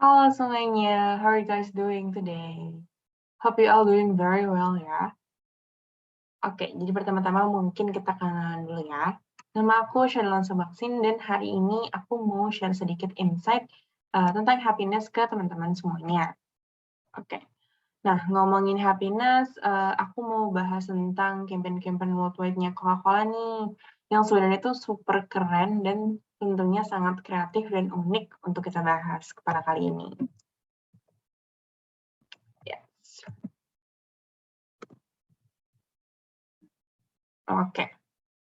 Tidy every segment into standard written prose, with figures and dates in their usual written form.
Halo semuanya, how are you guys doing today? Hope you all doing very well ya. Oke, jadi pertama-tama mungkin kita kenalan dulu ya. Nama aku Shannon Sabaksin dan hari ini aku mau share sedikit insight tentang happiness ke teman-teman semuanya. Oke, nah ngomongin happiness, aku mau bahas tentang campaign-campaign worldwide-nya Coca-Cola nih, yang sebenarnya itu super keren dan tentunya sangat kreatif dan unik untuk kita bahas pada kali ini. Yes. Oke.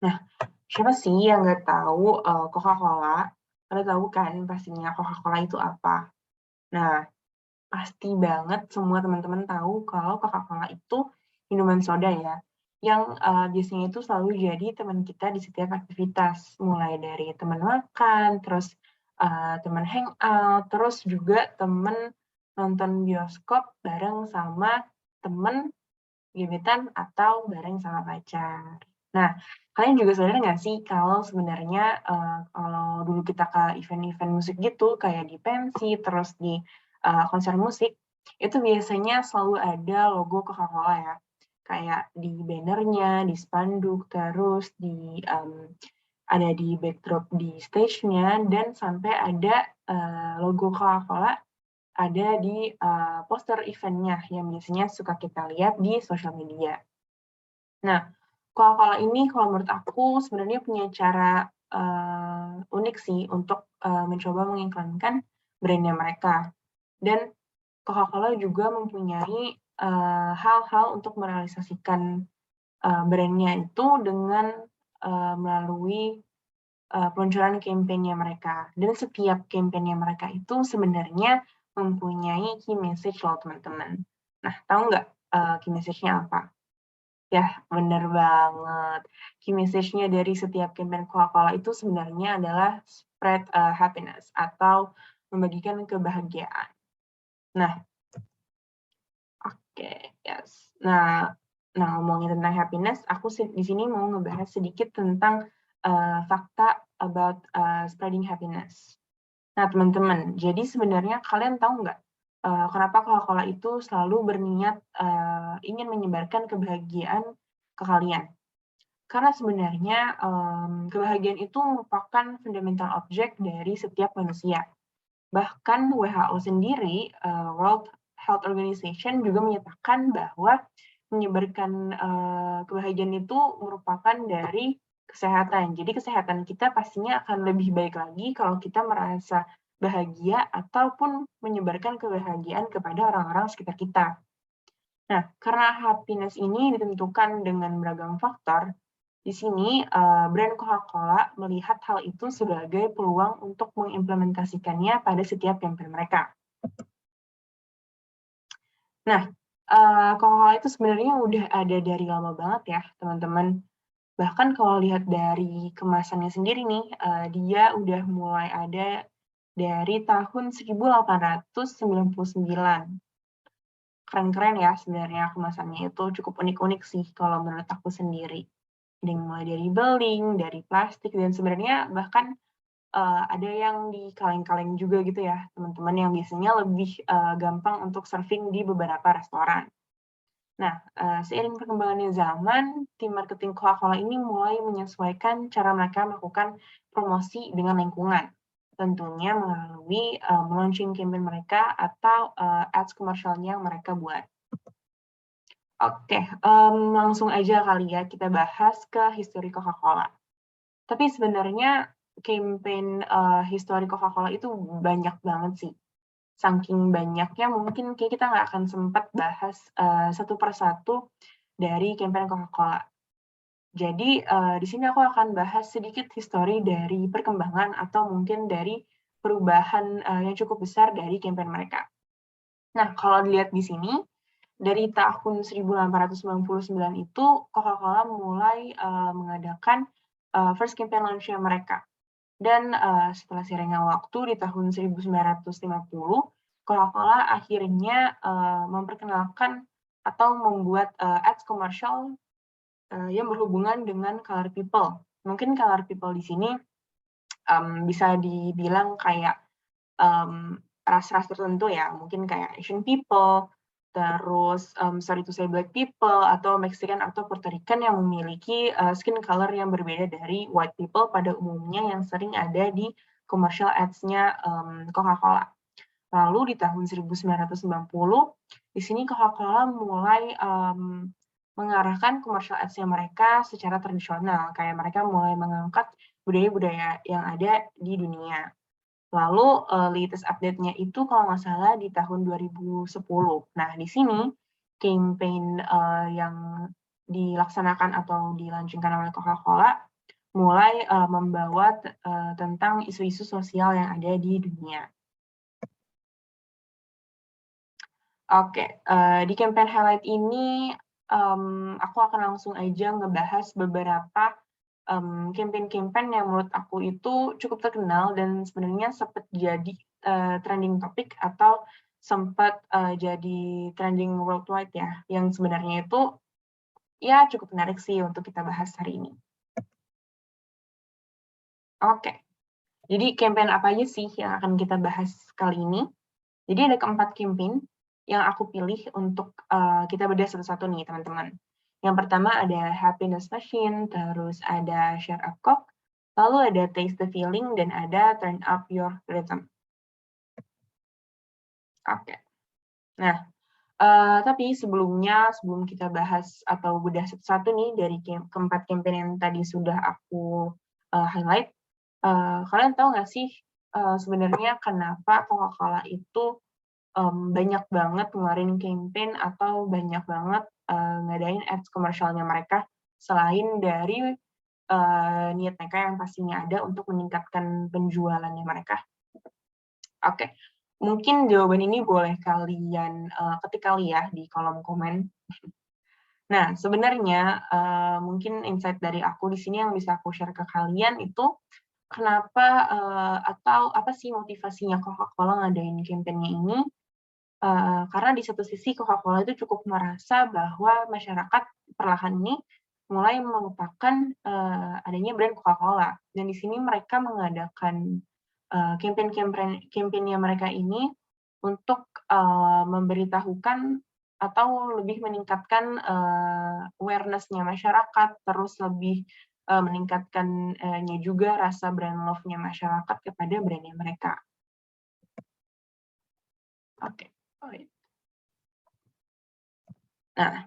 Nah, siapa sih yang nggak tahu Coca-Cola? Pada tahu kan pastinya Coca-Cola itu apa? Nah, pasti banget semua teman-teman tahu kalau Coca-Cola itu minuman soda ya, yang biasanya itu selalu jadi teman kita di setiap aktivitas, mulai dari teman makan, terus teman hangout, terus juga teman nonton bioskop bareng sama teman gebetan atau bareng sama pacar. Nah, kalian juga sadar nggak sih kalau sebenarnya kalau dulu kita ke event-event musik gitu, kayak di pensi, terus di konser musik, itu biasanya selalu ada logo Coca-Cola ya. Kayak di bannernya, di spanduk, terus ada di backdrop di stage-nya, dan sampai ada logo Coca-Cola ada di poster event-nya yang biasanya suka kita lihat di sosial media. Nah, Coca-Cola ini kalau menurut aku sebenarnya punya cara unik sih untuk mencoba mengiklankan brand-nya mereka. Dan Coca-Cola juga mempunyai hal-hal untuk merealisasikan brand-nya itu dengan melalui peluncuran campaign-nya mereka. Dan setiap campaign-nya mereka itu sebenarnya mempunyai key message loh teman-teman. Nah, tahu nggak key message-nya apa? Ya, bener banget. Key message-nya dari setiap campaign Coca-Cola itu sebenarnya adalah spread happiness atau membagikan kebahagiaan. Nah, oke, yes. Nah, ngomongin tentang happiness, aku di sini mau ngebahas sedikit tentang fakta about spreading happiness. Nah, teman-teman, jadi sebenarnya kalian tahu nggak kenapa Coca-Cola itu selalu berniat ingin menyebarkan kebahagiaan ke kalian? Karena sebenarnya kebahagiaan itu merupakan fundamental objek dari setiap manusia. Bahkan WHO sendiri, World Health Organization juga menyatakan bahwa menyebarkan kebahagiaan itu merupakan dari kesehatan. Jadi kesehatan kita pastinya akan lebih baik lagi kalau kita merasa bahagia ataupun menyebarkan kebahagiaan kepada orang-orang sekitar kita. Nah, karena happiness ini ditentukan dengan beragam faktor, di sini brand Coca-Cola melihat hal itu sebagai peluang untuk mengimplementasikannya pada setiap campaign mereka. Nah, Coca-Cola itu sebenarnya udah ada dari lama banget ya, teman-teman. Bahkan kalau lihat dari kemasannya sendiri nih, dia udah mulai ada dari tahun 1899. Keren-keren ya sebenarnya kemasannya itu, cukup unik-unik sih kalau menurut aku sendiri. Mulai dari beling, dari plastik, dan sebenarnya bahkan ada yang di kaleng-kaleng juga gitu ya, teman-teman, yang biasanya lebih gampang untuk serving di beberapa restoran. Nah, seiring perkembangannya zaman, tim marketing Coca-Cola ini mulai menyesuaikan cara mereka melakukan promosi dengan lingkungan. Tentunya melalui launching campaign mereka atau ads komersialnya yang mereka buat. Oke, langsung aja kali ya kita bahas ke histori Coca-Cola. Tapi sebenarnya campaign histori Coca-Cola itu banyak banget sih. Saking banyaknya mungkin kayak kita nggak akan sempat bahas satu persatu dari campaign Coca-Cola. Jadi di sini aku akan bahas sedikit histori dari perkembangan atau mungkin dari perubahan yang cukup besar dari campaign mereka. Nah, kalau dilihat di sini, dari tahun 1899 itu Coca-Cola mulai mengadakan first campaign launch-nya mereka. Dan setelah seiringnya waktu di tahun 1950, Coca-Cola akhirnya memperkenalkan atau membuat ads komersial yang berhubungan dengan color people. Mungkin color people di sini bisa dibilang kayak ras-ras tertentu ya, mungkin kayak Asian people, terus, sorry to say black people, atau Mexican atau Puerto Rican yang memiliki, skin color yang berbeda dari white people pada umumnya yang sering ada di commercial ads-nya, Coca-Cola. Lalu di tahun 1990, di sini Coca-Cola mulai, mengarahkan commercial ads-nya mereka secara tradisional, kayak mereka mulai mengangkat budaya-budaya yang ada di dunia. Lalu, latest update-nya itu kalau nggak salah di tahun 2010. Nah, di sini campaign, yang dilaksanakan atau dilaunching-kan oleh Coca-Cola mulai, membawa tentang isu-isu sosial yang ada di dunia. Oke, di campaign highlight ini, aku akan langsung aja ngebahas beberapa, campaign-campaign yang menurut aku itu cukup terkenal dan sebenarnya sempat jadi, trending topic atau sempat, jadi trending worldwide ya, yang sebenarnya itu, ya cukup menarik sih untuk kita bahas hari ini. Oke, jadi campaign apa aja sih yang akan kita bahas kali ini? Jadi ada keempat campaign yang aku pilih untuk, kita bedah satu-satu nih teman-teman. Yang pertama ada Happiness Machine, terus ada Share a Coke, lalu ada Taste the Feeling, dan ada Turn Up Your Rhythm. Oke. Nah, tapi sebelum kita bahas atau bedah satu-satu nih dari keempat campaign yang tadi sudah aku, highlight, kalian tahu nggak sih, sebenarnya kenapa Coca-Cola itu banyak banget ngeluarin campaign atau banyak banget, ngadain ads komersialnya mereka, selain dari, niat mereka yang pastinya ada untuk meningkatkan penjualannya mereka? Oke, mungkin jawaban ini boleh kalian, ketik kali ya di kolom komen. Nah, sebenarnya, mungkin insight dari aku di sini yang bisa aku share ke kalian itu, kenapa, atau apa sih motivasinya Coca-Cola ngadain campaign-nya ini. Karena di satu sisi Coca-Cola itu cukup merasa bahwa masyarakat perlahan ini mulai melupakan, adanya brand Coca-Cola. Dan di sini mereka mengadakan, campaign-nya mereka ini untuk, memberitahukan atau lebih meningkatkan, awareness-nya masyarakat, terus lebih, meningkatkan, juga rasa brand love-nya masyarakat kepada brand-nya mereka. Oke. Nah,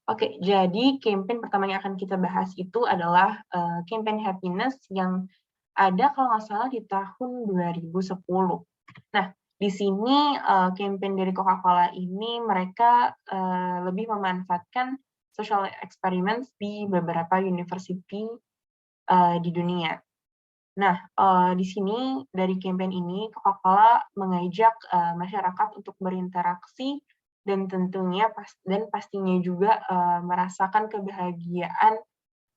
oke, jadi campaign pertama yang akan kita bahas itu adalah, campaign happiness yang ada kalau nggak salah di tahun 2010. Nah, di sini, campaign dari Coca-Cola ini mereka, lebih memanfaatkan social experiments di beberapa university, di dunia. Nah, di sini dari campaign ini Coca-Cola mengajak, masyarakat untuk berinteraksi dan tentunya pastinya juga, merasakan kebahagiaan,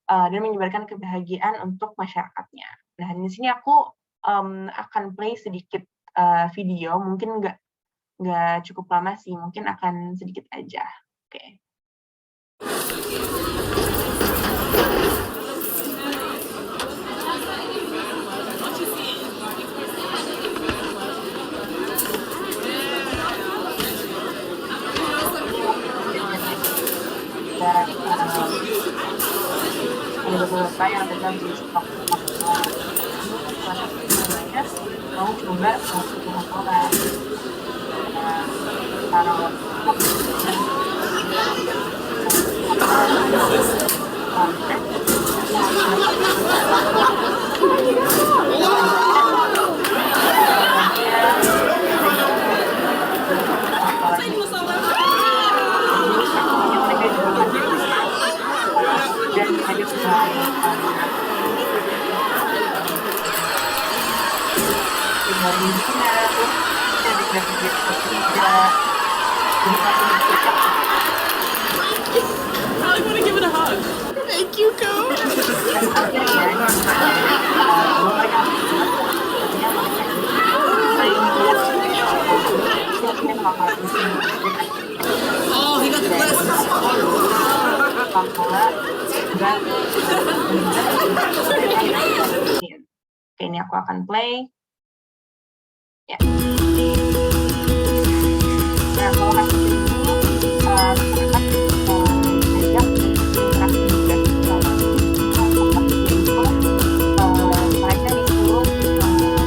dan menyebarkan kebahagiaan untuk masyarakatnya. Nah, di sini aku, akan play sedikit, video, mungkin nggak cukup lama sih, mungkin akan sedikit aja. Oke. Ada beberapa yang sedang di stok semuanya mau coba Coca-Cola. Taruh I want to give it a hug. Thank you, Coach. Oh, he got the glasses. Oke, ini aku akan play. Ya. Nah, kalau hasil ini masyarakat diajak untuk berinteraksi juga sama yaitu mereka disuruh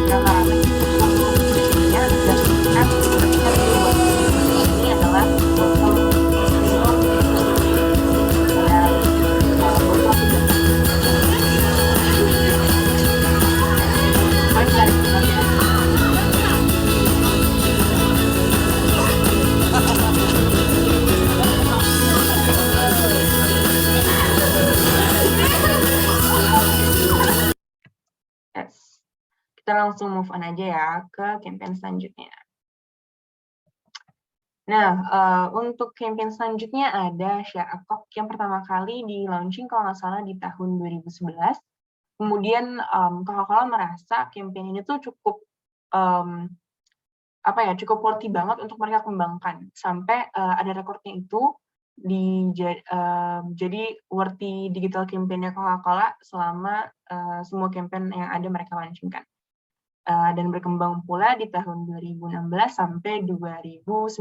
rame-rame untuk isinya dan kan mereka buat ini adalah botol minum kayak botol tidak baik dari sebenarnya. Yes. Kita langsung move on aja ya ke campaign selanjutnya. Nah, untuk campaign selanjutnya ada Share a Coke yang pertama kali di launching kalau nggak salah di tahun 2011. Kemudian Coca-Cola merasa campaign ini tuh cukup cukup worthy banget untuk mereka kembangkan sampai ada rekornya itu jadi worthy digital campaign-nya Coca-Cola selama semua campaign yang ada mereka launchingkan. Dan berkembang pula di tahun 2016 sampai 2019.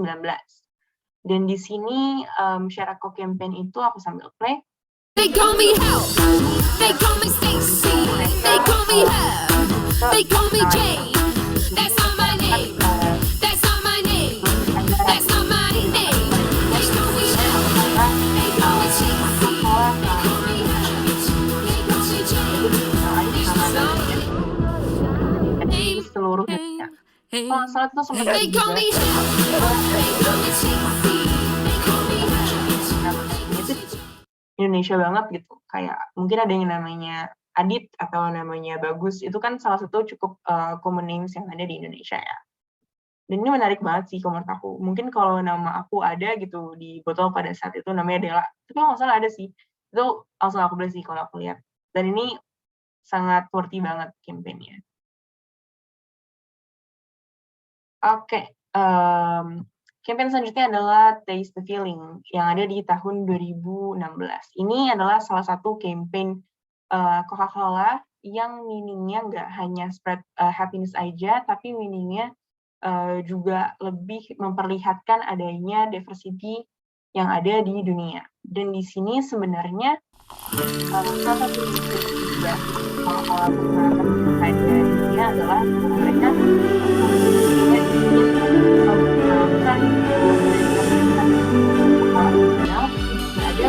Dan di sini Share a Coke campaign itu aku sambil play. They call me Hal, they call me Stacy, they call me Her, they call me Jane. That's not my name, that's not my name, that's not my name. They call me Hal, they call me Stacy, they call me Her, they call me Jane. Di seluruh dunia. Kalau nggak salah itu sempat ada They juga. call me Hal, they call me Stacy, they call me Her. Itu Indonesia banget gitu. Kayak mungkin ada yang namanya Adit atau namanya Bagus. Itu kan salah satu cukup common names yang ada di Indonesia ya. Dan ini menarik banget sih menurut aku. Mungkin kalau nama aku ada gitu di botol pada saat itu namanya Dela. Tapi nggak salah ada sih. Itu langsung aku beli sih kalau aku lihat. Dan ini sangat worthy banget campaign-nya. Oke. Campaign selanjutnya adalah Taste the Feeling yang ada di tahun 2016. Ini adalah salah satu campaign Coca-Cola yang meaning-nya nggak hanya spread happiness aja, tapi meaning-nya juga lebih memperlihatkan adanya diversity yang ada di dunia. Dan di sini sebenarnya salah satu juga Coca-Cola menggunakan ada di dunia adalah mereka ingin memperkenalkan original nggak ada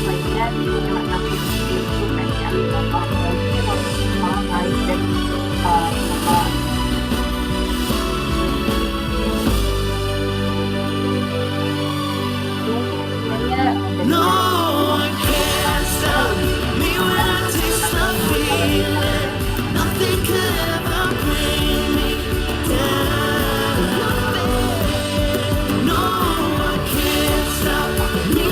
lainnya yang mereka itu kayak orang lain dan No one can stop me when I taste the feeling. Nothing could ever bring me down. No one can stop me.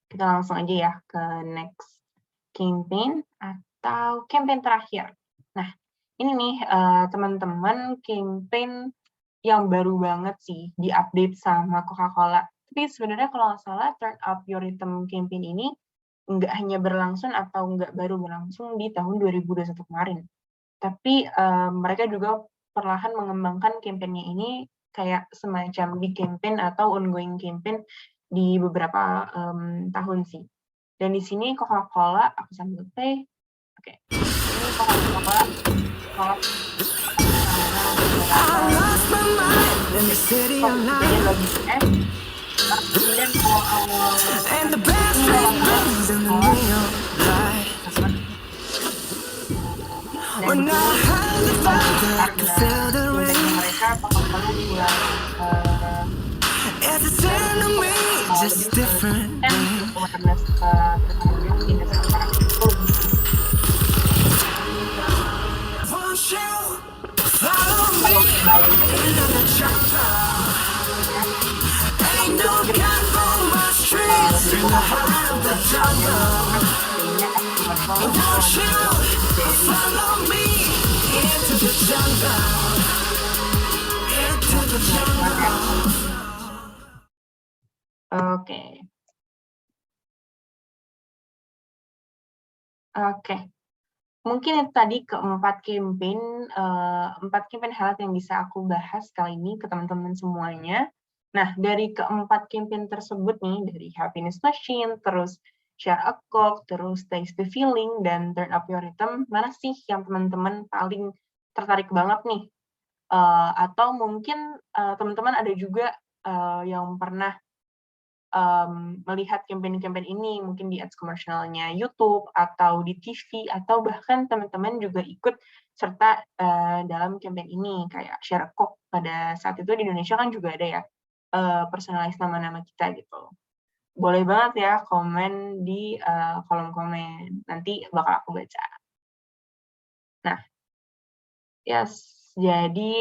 Kita langsung aja ya ke next campaign atau campaign terakhir. Nah, ini nih teman-teman campaign yang baru banget sih di-update sama Coca-Cola. Tapi sebenarnya kalau nggak salah Turn Up Your Rhythm campaign ini nggak hanya berlangsung atau nggak baru berlangsung di tahun 2021 kemarin. Tapi mereka juga perlahan mengembangkan campaign-nya ini kayak semacam big campaign atau ongoing campaign di beberapa tahun sih. Dan di sini Coca-Cola, aku sambil play. Oke. Ini Coca-Cola. Kemudian lagi kemudian awal-awal And the best things in the real life. When I heard the thunder, I could feel the rain. mereka Coca-Cola buat It's a sin to me, just different. awareness terhadap industri sekarang itu Won't you follow me into the jungle? Ain't no gun on my streets in the heart of the jungle. Won't you follow me into the jungle? Into the jungle. Oke. Mungkin itu tadi keempat campaign highlight yang bisa aku bahas kali ini ke teman-teman semuanya. Nah, dari keempat campaign tersebut nih, dari Happiness Machine, terus Share a Coke, terus Taste the Feeling, dan Turn Up Your Rhythm, mana sih yang teman-teman paling tertarik banget nih? Atau mungkin teman-teman ada juga yang pernah melihat campaign-campaign ini mungkin di ads komersialnya YouTube atau di TV atau bahkan teman-teman juga ikut serta dalam campaign ini kayak Share a Coke pada saat itu di Indonesia kan juga ada ya personalize nama-nama kita gitu. Boleh banget ya komen di kolom komen, nanti bakal aku baca. Nah, jadi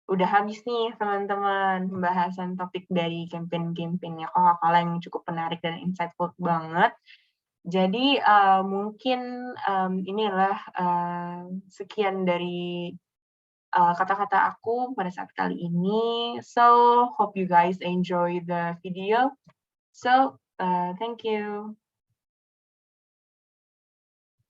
udah habis nih teman-teman pembahasan topik dari campaign-campaignnya Coca-Cola yang cukup menarik dan insightful banget. Jadi mungkin inilah sekian dari kata-kata aku pada saat kali ini. So hope you guys enjoy the video. So thank you.